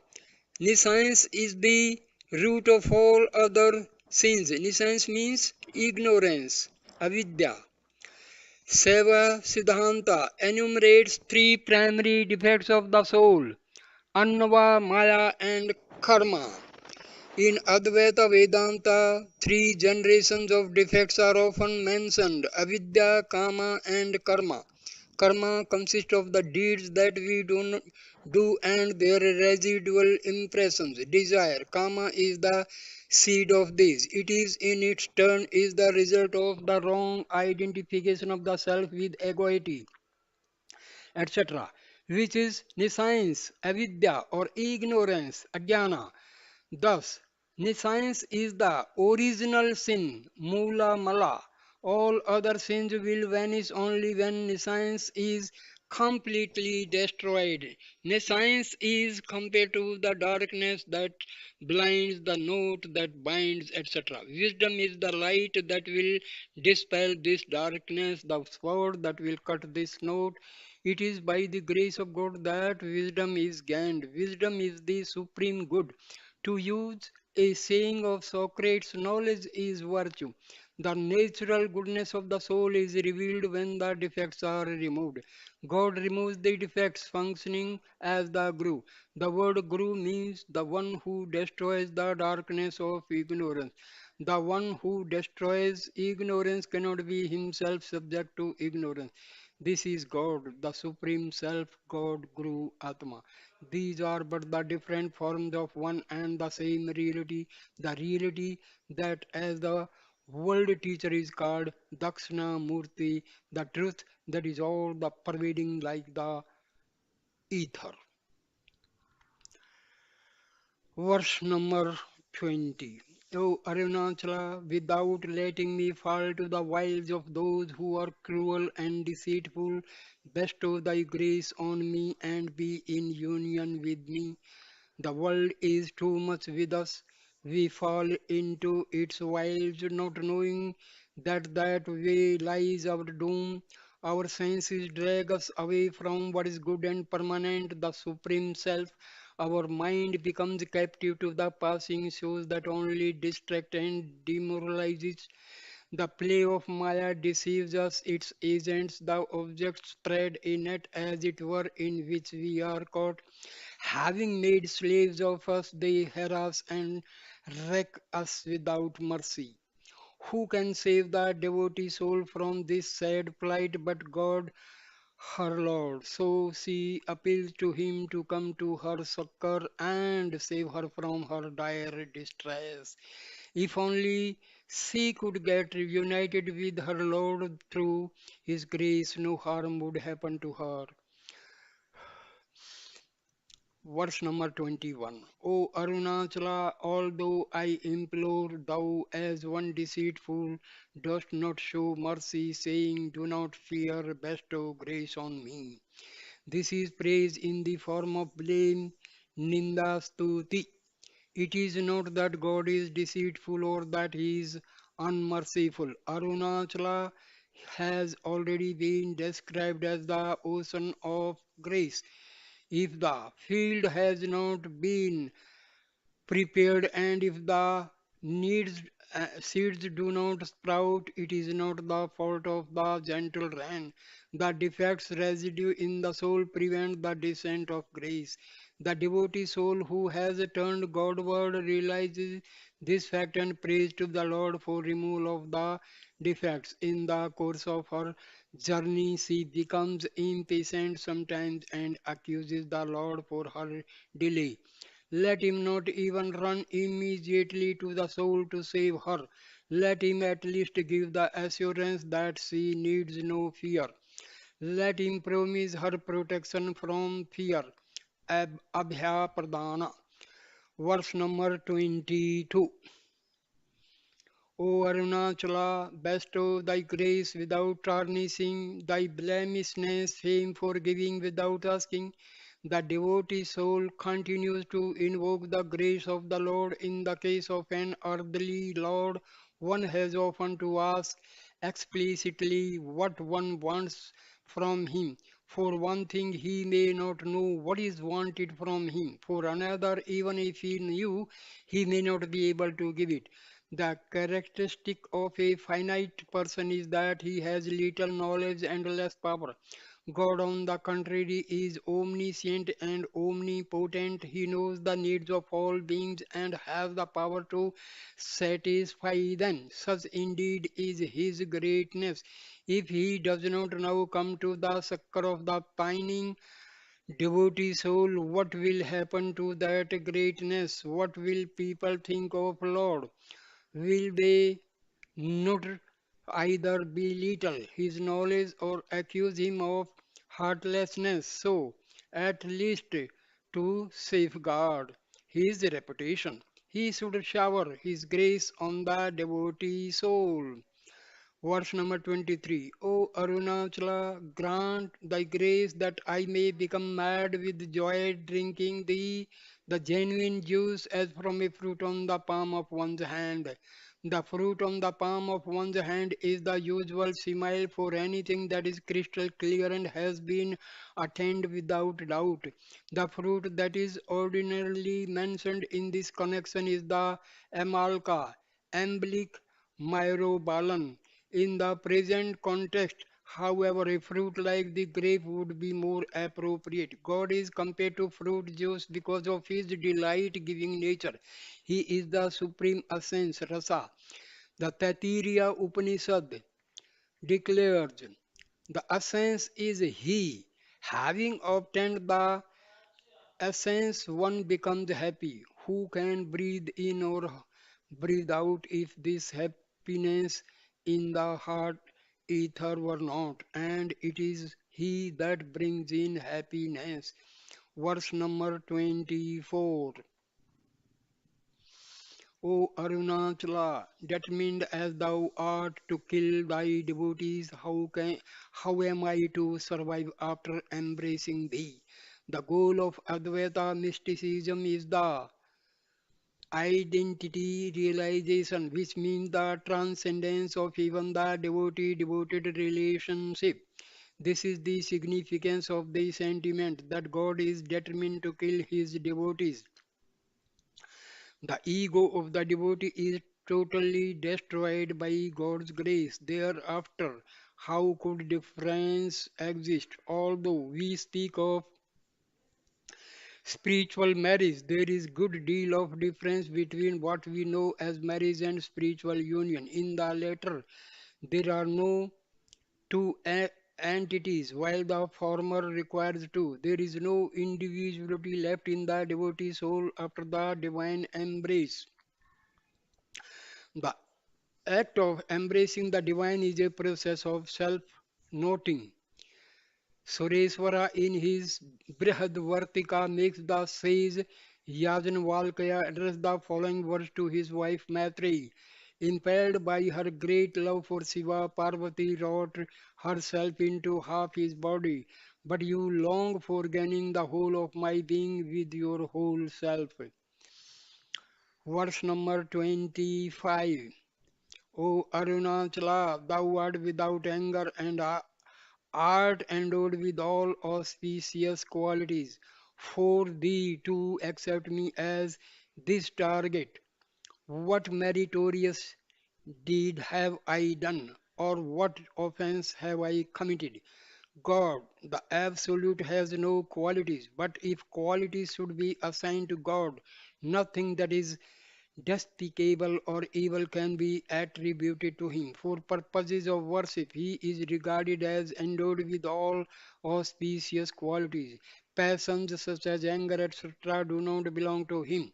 Speaker 1: Nescience is the root of all other sins. Nescience means ignorance, avidya. Seva Siddhanta enumerates three primary defects of the soul: Annava, Maya, and Karma. In Advaita Vedanta, three generations of defects are often mentioned: avidya, kama, and karma. Karma consists of the deeds that we do and their residual impressions. Desire, kama, is the seed of this. It is in its turn is the result of the wrong identification of the self with egoity, etc., which is nescience, avidya, or ignorance, ajnana. Thus, nescience is the original sin, mula mala. All other sins will vanish only when nescience is completely destroyed. Nescience is compared to the darkness that blinds, the note that binds, etc. Wisdom is the light that will dispel this darkness, the sword that will cut this note. It is by the grace of God that wisdom is gained. Wisdom is the supreme good. To use a saying of Socrates, knowledge is virtue. The natural goodness of the soul is revealed when the defects are removed. God removes the defects functioning as the Guru. The word Guru means the one who destroys the darkness of ignorance. The one who destroys ignorance cannot be himself subject to ignorance. This is God, the Supreme Self, God, Guru, Atma. These are but the different forms of one and the same reality, the reality that as the world teacher is called Dakshina Murti, the truth that is all the pervading like the ether. Verse number 20. O Arunachala, without letting me fall to the wiles of those who are cruel and deceitful, bestow thy grace on me and be in union with me. The world is too much with us. We fall into its wiles, not knowing that way lies our doom. Our senses drag us away from what is good and permanent, the supreme self. Our mind becomes captive to the passing shows that only distract and demoralizes. The play of Maya deceives us, its agents, the objects spread a net as it were in which we are caught. Having made slaves of us, they harass and wreck us without mercy. Who can save the devotee soul from this sad plight but God, her Lord? So she appeals to him to come to her succor and save her from her dire distress. If only she could get reunited with her Lord through his grace, no harm would happen to her. Verse number 21. O Arunachala, although I implore thou as one deceitful, dost not show mercy, saying, do not fear, bestow grace on me. This is praise in the form of blame, ninda stuti. It is not that God is deceitful or that he is unmerciful. Arunachala has already been described as the ocean of grace. If the field has not been prepared and if the needs seeds do not sprout, it is not the fault of the gentle rain. The defects residue in the soul prevent the descent of grace. The devotee soul who has turned Godward realizes this fact and prays to the Lord for removal of the defects. In the course of her journey, she becomes impatient sometimes and accuses the Lord for her delay. Let him not even run immediately to the soul to save her. Let him at least give the assurance that she needs no fear. Let him promise her protection from fear. Abhya Pradana. Verse number 22. O Arunachala, bestow thy grace without tarnishing, thy blemishness, fame forgiving without asking. The devotee soul continues to invoke the grace of the Lord. In the case of an earthly Lord, one has often to ask explicitly what one wants from him. For one thing, he may not know what is wanted from him. For another, even if he knew, he may not be able to give it. The characteristic of a finite person is that he has little knowledge and less power. God, on the contrary, is omniscient and omnipotent. He knows the needs of all beings and has the power to satisfy them. Such indeed is his greatness. If he does not now come to the succor of the pining devotee soul, what will happen to that greatness? What will people think of Lord? Will they not either belittle his knowledge or accuse him of heartlessness? So, at least to safeguard his reputation, he should shower his grace on the devotee soul. Verse number 23. O Arunachala, grant thy grace that I may become mad with joy drinking thee, the genuine juice as from a fruit on the palm of one's hand. The fruit on the palm of one's hand is the usual simile for anything that is crystal clear and has been attained without doubt. The fruit that is ordinarily mentioned in this connection is the amalka, Amblic myrobalan. In the present context, however, a fruit like the grape would be more appropriate. God is compared to fruit juice because of his delight-giving nature. He is the supreme essence, rasa. The Taittiriya Upanishad declares, the essence is he. Having obtained the essence, one becomes happy. Who can breathe in or breathe out if this happiness in the heart ether were not? And it is He that brings in happiness. Verse number 24. O Arunachala, determined as thou art to kill thy devotees, how am I to survive after embracing thee? The goal of Advaita mysticism is the identity realization, which means the transcendence of even the devotee-devoted relationship. This is the significance of the sentiment that God is determined to kill his devotees. The ego of the devotee is totally destroyed by God's grace. Thereafter, how could difference exist? Although we speak of spiritual marriage, there is good deal of difference between what we know as marriage and spiritual union. In the latter, there are no two entities, while the former requires two. There is no individuality left in the devotee soul after the divine embrace. The act of embracing the divine is a process of self-noting. Sureswara in his Brihadvartika makes the sage Yajnavalkya address the following words to his wife Maitreyi. Impelled by her great love for Shiva, Parvati wrought herself into half his body, but you long for gaining the whole of my being with your whole self. Verse number 25. O Arunachala, thou art without anger and art endowed with all auspicious qualities. For thee to accept me as this target, what meritorious deed have I done, or what offense have I committed? God, the Absolute, has no qualities, but if qualities should be assigned to God, nothing that is despicable or evil can be attributed to him. For purposes of worship, he is regarded as endowed with all auspicious qualities. Passions such as anger, etc., do not belong to him.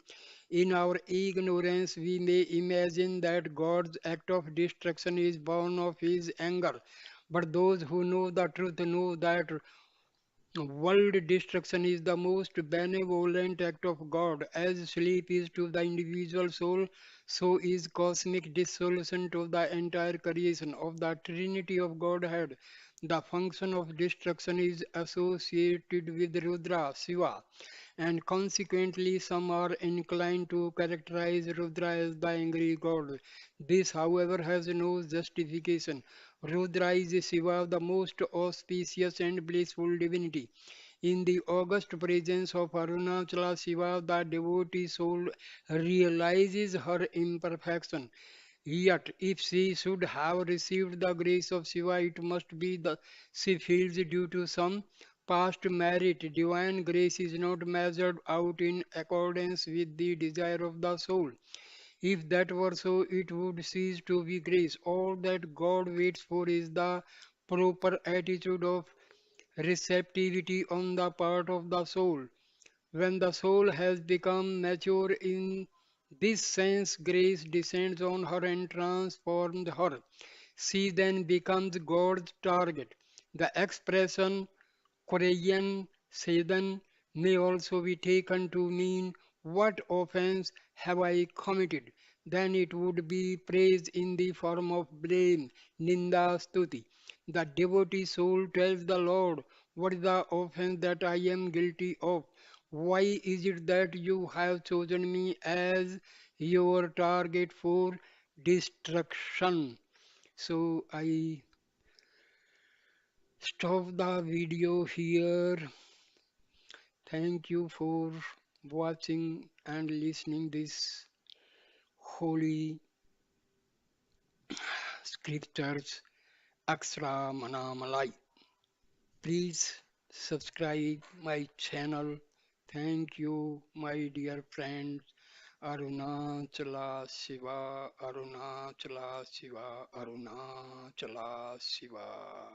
Speaker 1: In our ignorance, we may imagine that God's act of destruction is born of his anger. But those who know the truth know that world destruction is the most benevolent act of God. As sleep is to the individual soul, so is cosmic dissolution to the entire creation of the Trinity of Godhead. The function of destruction is associated with Rudra, Shiva, and consequently some are inclined to characterize Rudra as the angry god. This, however, has no justification. Rudra is Shiva, the most auspicious and blissful divinity. In the august presence of Arunachala Shiva, the devotee soul realizes her imperfection. Yet, if she should have received the grace of Shiva, it must be that she feels due to some past merit. Divine grace is not measured out in accordance with the desire of the soul. If that were so, it would cease to be grace. All that God waits for is the proper attitude of receptivity on the part of the soul. When the soul has become mature in this sense, grace descends on her and transforms her. She then becomes God's target. The expression Korean Sedan may also be taken to mean what offense have I committed? then it would be praise in the form of blame, ninda, stuti. The devotee soul tells the Lord, what is the offense that I am guilty of? Why is it that you have chosen me as your target for destruction? So I stop the video here. Thank you for watching and listening this holy scriptures Akshara Manamalai. Please subscribe my channel. Thank you, my dear friends. Arunachala Shiva, Arunachala Shiva, Arunachala Shiva.